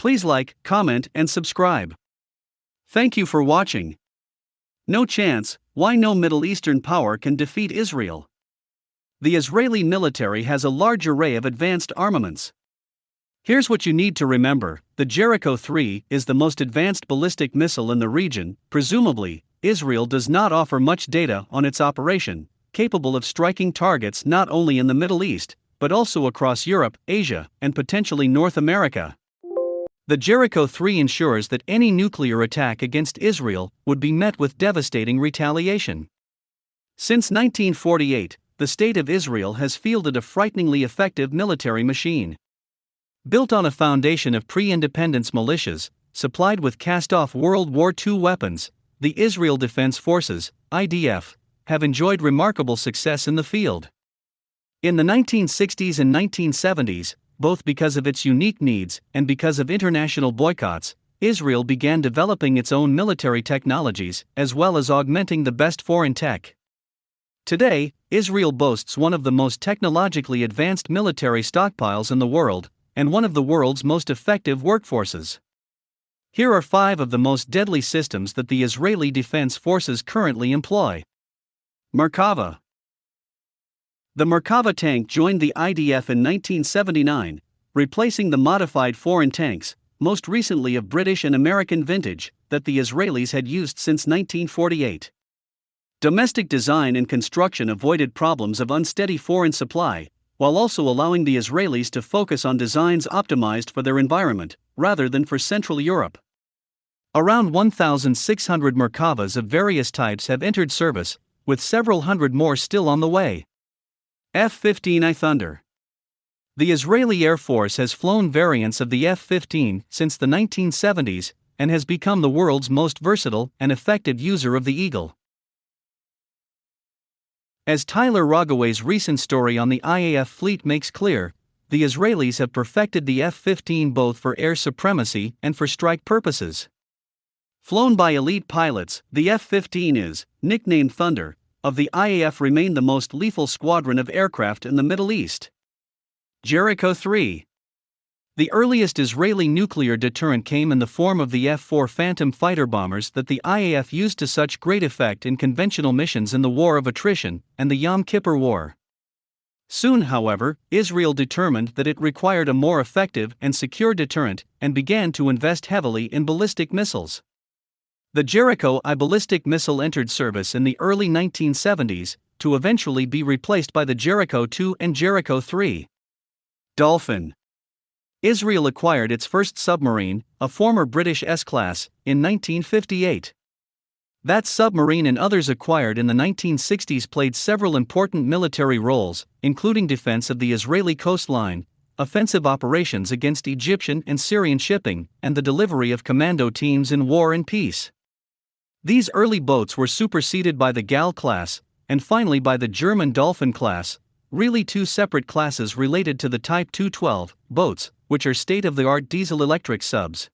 Please like, comment, and subscribe. Thank you for watching. No chance, why no Middle Eastern power can defeat Israel. The Israeli military has a large array of advanced armaments. Here's what you need to remember: the Jericho III is the most advanced ballistic missile in the region. Presumably, Israel does not offer much data on its operation, capable of striking targets not only in the Middle East, but also across Europe, Asia, and potentially North America. The Jericho III ensures that any nuclear attack against Israel would be met with devastating retaliation. Since 1948, the State of Israel has fielded a frighteningly effective military machine. Built on a foundation of pre-independence militias, supplied with cast-off World War II weapons, the Israel Defense Forces, IDF, have enjoyed remarkable success in the field. In the 1960s and 1970s, both because of its unique needs and because of international boycotts, Israel began developing its own military technologies as well as augmenting the best foreign tech. Today, Israel boasts one of the most technologically advanced military stockpiles in the world, and one of the world's most effective workforces. Here are 5 of the most deadly systems that the Israeli Defense Forces currently employ. Merkava. The Merkava tank joined the IDF in 1979, replacing the modified foreign tanks, most recently of British and American vintage, that the Israelis had used since 1948. Domestic design and construction avoided problems of unsteady foreign supply, while also allowing the Israelis to focus on designs optimized for their environment, rather than for Central Europe. Around 1,600 Merkavas of various types have entered service, with several hundred more still on the way. F-15I Thunder. The Israeli Air Force has flown variants of the F-15 since the 1970s, and has become the world's most versatile and effective user of the Eagle. As Tyler Rogaway's recent story on the IAF fleet makes clear, the Israelis have perfected the F-15 both for air supremacy and for strike purposes. Flown by elite pilots, the F-15 is, nicknamed Thunder, of the IAF remained the most lethal squadron of aircraft in the Middle East. Jericho III. The earliest Israeli nuclear deterrent came in the form of the F-4 Phantom fighter bombers that the IAF used to such great effect in conventional missions in the War of Attrition and the Yom Kippur War. Soon, however, Israel determined that it required a more effective and secure deterrent and began to invest heavily in ballistic missiles. The Jericho I ballistic missile entered service in the early 1970s, to eventually be replaced by the Jericho II and Jericho III. Dolphin. Israel acquired its first submarine, a former British S-class, in 1958. That submarine and others acquired in the 1960s played several important military roles, including defense of the Israeli coastline, offensive operations against Egyptian and Syrian shipping, and the delivery of commando teams in war and peace. These early boats were superseded by the Gal class, and finally by the German Dolphin class, really 2 separate classes related to the Type 212 boats, which are state-of-the-art diesel-electric subs.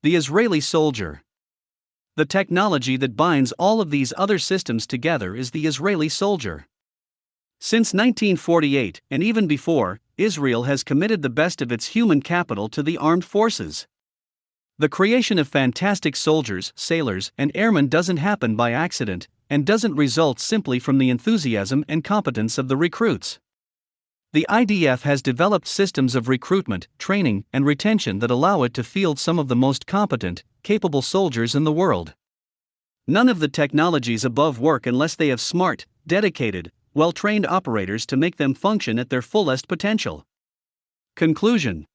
The Israeli Soldier. The technology that binds all of these other systems together is the Israeli Soldier. Since 1948, and even before, Israel has committed the best of its human capital to the armed forces. The creation of fantastic soldiers, sailors, and airmen doesn't happen by accident, and doesn't result simply from the enthusiasm and competence of the recruits. The IDF has developed systems of recruitment, training, and retention that allow it to field some of the most competent, capable soldiers in the world. None of the technologies above work unless they have smart, dedicated, well-trained operators to make them function at their fullest potential. Conclusion.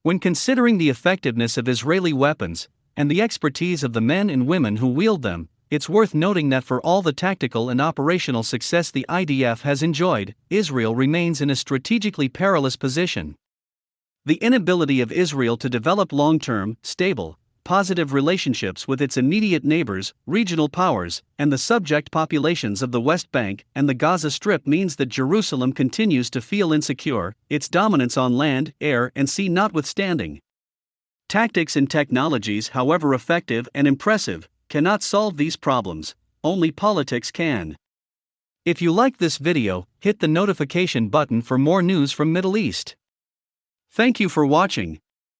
When considering the effectiveness of Israeli weapons, and the expertise of the men and women who wield them, it's worth noting that for all the tactical and operational success the IDF has enjoyed, Israel remains in a strategically perilous position. The inability of Israel to develop long-term, stable, positive relationships with its immediate neighbors, regional powers, and the subject populations of the West Bank and the Gaza Strip means that Jerusalem continues to feel insecure, its dominance on land, air, and sea notwithstanding. Tactics and technologies, however effective and impressive, cannot solve these problems, only politics can. If you like this video, hit the notification button for more news from Middle East. Thank you for watching.